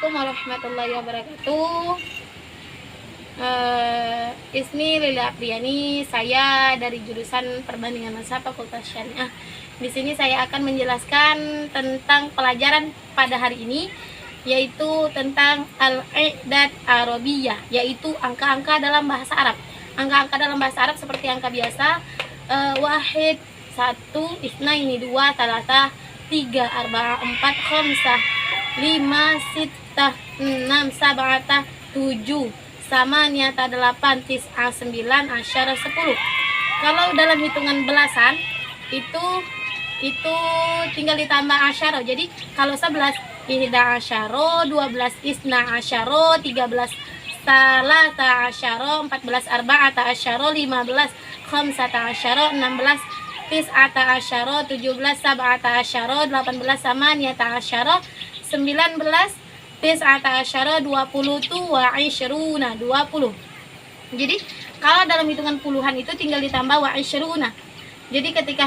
Assalamualaikum warahmatullahi wabarakatuh. Ismi Lila Apriani, saya dari jurusan Perbandingan Mazhab Fakultas Syariah. Di sini saya akan menjelaskan tentang pelajaran pada hari ini, yaitu tentang al-i'dad arabiyah, yaitu angka-angka dalam bahasa Arab. Angka-angka dalam bahasa Arab seperti angka biasa, wahid, 1, isnaini, 2, talata, 3, arba'a, 4, khamsah, 5, sittah, 6, sab'atah, 7, sama niata 8, tis'a 9, asyara 10. Kalau dalam hitungan belasan itu tinggal ditambah asyara. Jadi kalau 11 ihda asyara, 12 isna asyara, 13 salata asyara, 14 arba'ata asyara, 15 khamsata asyara, 16 tis'ata asyara, 17 sab'ata asyara, 18 sama niata asyara, 19 tis'ata asyara, 20 tu wa isyruna, 20. Jadi kalau dalam hitungan puluhan itu tinggal ditambah wa isyruna. Jadi ketika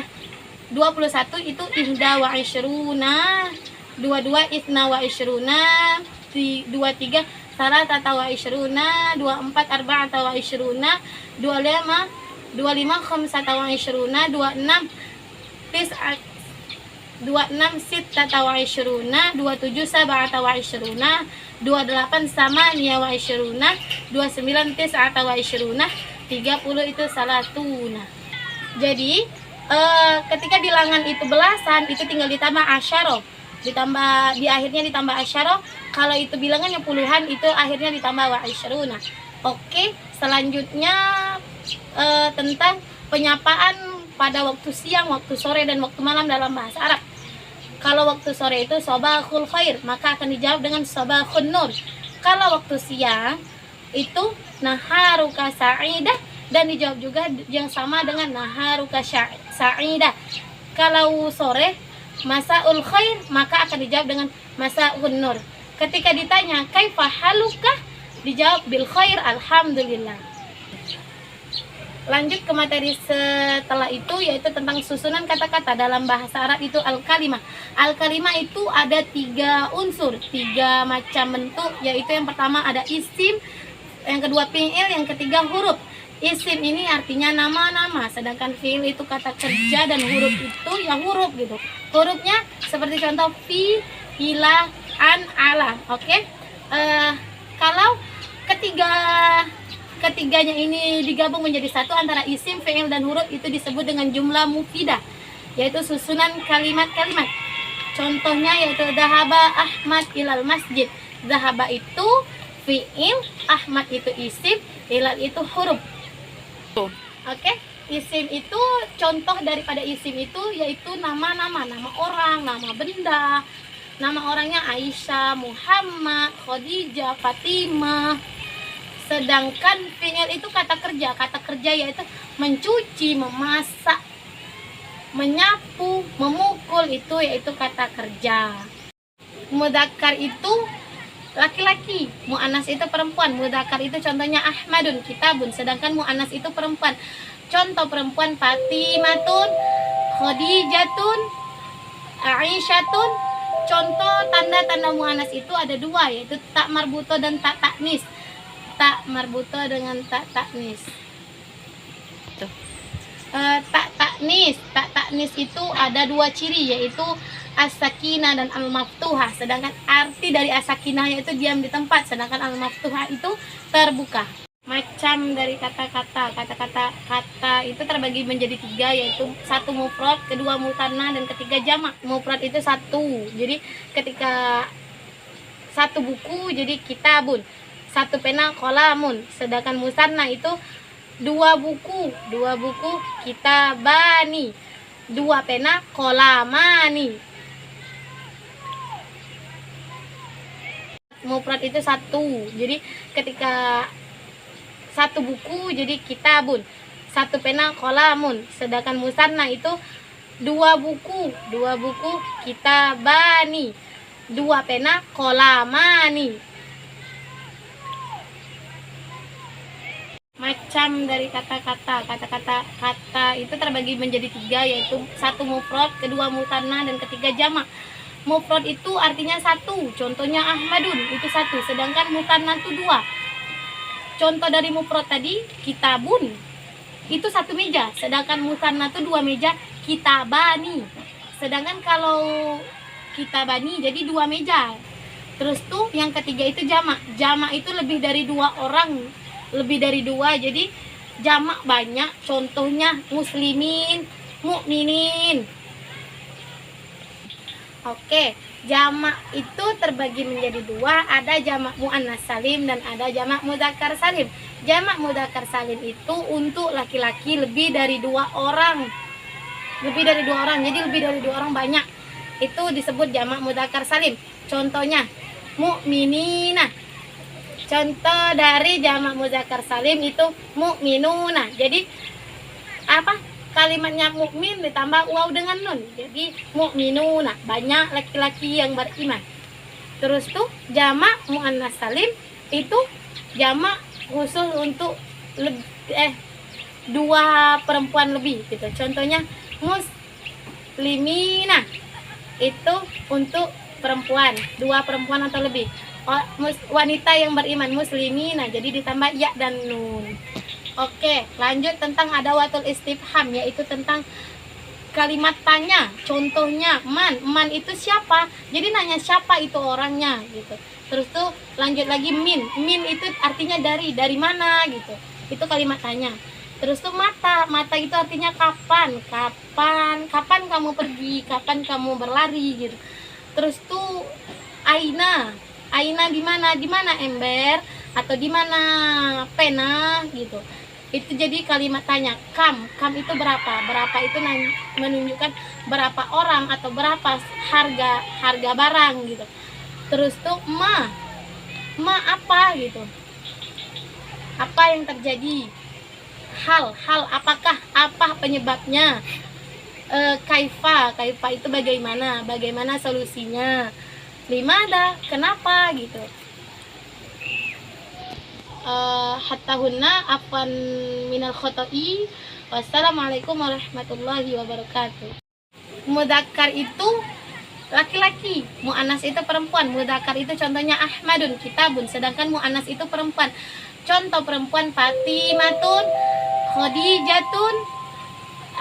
21 itu ihda wa isyruna, 22 isna wa isyruna, 23 salatata wa isyruna, 24 arba'ata wa isyruna, 25 khamsata wa isyruna, 26 sittata wa isyruna, 27 sab'ata wa isyruna, 28 samaniya wa isyruna, 29 tis'ata wa isyruna, 30 itu salatuna. Jadi ketika bilangan itu belasan itu tinggal ditambah asyara, ditambah di akhirnya ditambah asyara. Kalau itu bilangannya puluhan itu akhirnya ditambah wa isyruna. Oke, selanjutnya tentang penyapaan pada waktu siang, waktu sore, dan waktu malam dalam bahasa Arab. Kalau waktu sore itu sabahul khair, maka akan dijawab dengan sabahun nur. Kalau waktu siang itu naharuka sa'idah, dan dijawab juga yang sama dengan naharuka sa'idah. Kalau sore masaul khair, maka akan dijawab dengan masaun nur. Ketika ditanya kaifa haluka, dijawab bil khair, alhamdulillah. Lanjut ke materi setelah itu, yaitu tentang susunan kata-kata dalam bahasa Arab itu al-kalimah. Al-kalimah itu ada 3 unsur, 3 macam bentuk, yaitu yang pertama ada isim, yang kedua fi'il, yang ketiga huruf. Isim ini artinya nama-nama, sedangkan fi'il itu kata kerja, dan huruf itu ya huruf gitu. Hurufnya seperti contoh fi, ila, an, ala. Oke. Kalau ketiganya ini digabung menjadi satu antara isim, fi'il, dan huruf, itu disebut dengan jumlah mufidah, yaitu susunan kalimat-kalimat. Contohnya yaitu dhahaba Ahmad ilal masjid. Dhahaba itu fi'il, Ahmad itu isim, ilal itu huruf. Oke, isim itu contoh daripada isim itu yaitu nama-nama, nama orang, nama benda. Nama orangnya Aisyah, Muhammad, Khadijah, Fatimah. Sedangkan fi'il itu kata kerja. Kata kerja yaitu mencuci, memasak, menyapu, memukul, itu yaitu kata kerja. Mudzakkar itu laki-laki, mu'annas itu perempuan. Mudzakkar itu contohnya Ahmadun, kitabun. Sedangkan mu'annas itu perempuan. Contoh perempuan Fatimatun, Khadijatun, Aisyatun. Contoh tanda-tanda mu'annas itu ada 2, yaitu tak marbuto dan tak taknis. Tak marbuto dengan tak taknis. Tak taknis itu ada 2 ciri, yaitu as-sakinah dan al-maftuhah. Sedangkan arti dari as-sakinah yaitu diam di tempat, sedangkan al-maftuhah itu terbuka. Macam dari kata-kata itu terbagi menjadi 3, yaitu 1 mufrad, 2 musanna, dan 3 jamak. Mufrad itu 1. Jadi ketika 1 buku jadi kitabun, 1 pena qalamun. Sedangkan musanna itu 2 buku kitabani, 2 pena qalamani. Mufrad itu 1. Jadi ketika 1 buku jadi kitabun, 1 pena qalamun. Sedangkan musanna itu 2 buku kitabani, 2 pena qalamani. Macam dari kata-kata itu terbagi menjadi 3, yaitu 1 mufrad, 2 musanna, dan 3 jamak. Mufrad itu artinya satu, contohnya Ahmadun itu satu, sedangkan mutanna itu dua. Contoh dari mufrad tadi kitabun itu satu meja, sedangkan mutanna itu dua meja, kitabani. Sedangkan kalau kitabani jadi dua meja. Terus tuh yang ketiga itu jamak. Jamak itu lebih dari dua orang, lebih dari dua, jadi jamak banyak. Contohnya muslimin, mukminin. Oke, jamak itu terbagi menjadi dua, ada jamak muannas salim dan ada jamak mudzakkar salim. Jamak mudzakkar salim itu untuk laki-laki lebih dari dua orang. Lebih dari dua orang, jadi lebih dari dua orang banyak. Itu disebut jamak mudzakkar salim. Contohnya mukminina. Contoh dari jamak mudzakkar salim itu mukminuna. Jadi apa? Kalimatnya mukmin ditambah waw dengan nun, jadi mukminuna, banyak laki-laki yang beriman. Terus tuh jamak muannas salim itu jamak khusus untuk dua perempuan lebih gitu. Contohnya muslimina itu untuk perempuan, dua perempuan atau lebih. Wanita yang beriman muslimina, jadi ditambah ya dan nun. Oke, lanjut tentang adawatul istifham, yaitu tentang kalimat tanya. Contohnya man, man itu siapa? Jadi nanya siapa itu orangnya gitu. Terus tuh lanjut lagi min itu artinya dari mana gitu. Itu kalimat tanya. Terus tuh mata, mata itu artinya kapan kamu pergi, kapan kamu berlari gitu. Terus tuh aina di mana ember atau di mana pena gitu. Itu jadi kalimat tanya. Kam itu berapa itu menunjukkan berapa orang atau berapa harga barang gitu. Terus tuh ma apa gitu, apa yang terjadi, hal apakah, apa penyebabnya. Kaifa itu bagaimana solusinya. Limada, kenapa gitu. Hatta hunna afwan minal khoto'i. Wassalamualaikum warahmatullahi wabarakatuh. Mudzakkar itu laki-laki, muannas itu perempuan. Mudzakkar itu contohnya Ahmadun, kitabun, sedangkan muannas itu perempuan. Contoh perempuan Fatimatun, Khadijatun,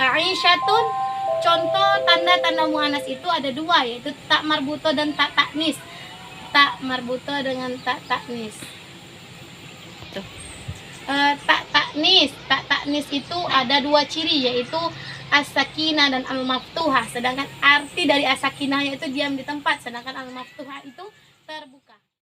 Aisyatun. Contoh tanda-tanda muannas itu ada dua, yaitu tak marbuto dan tak taknis. Tak marbuto dengan tak taknis. Tak taknis itu ada dua ciri, yaitu as-sakinah dan al-maftuhah. Sedangkan arti dari as-sakinah yaitu diam di tempat, sedangkan al-maftuhah itu terbuka.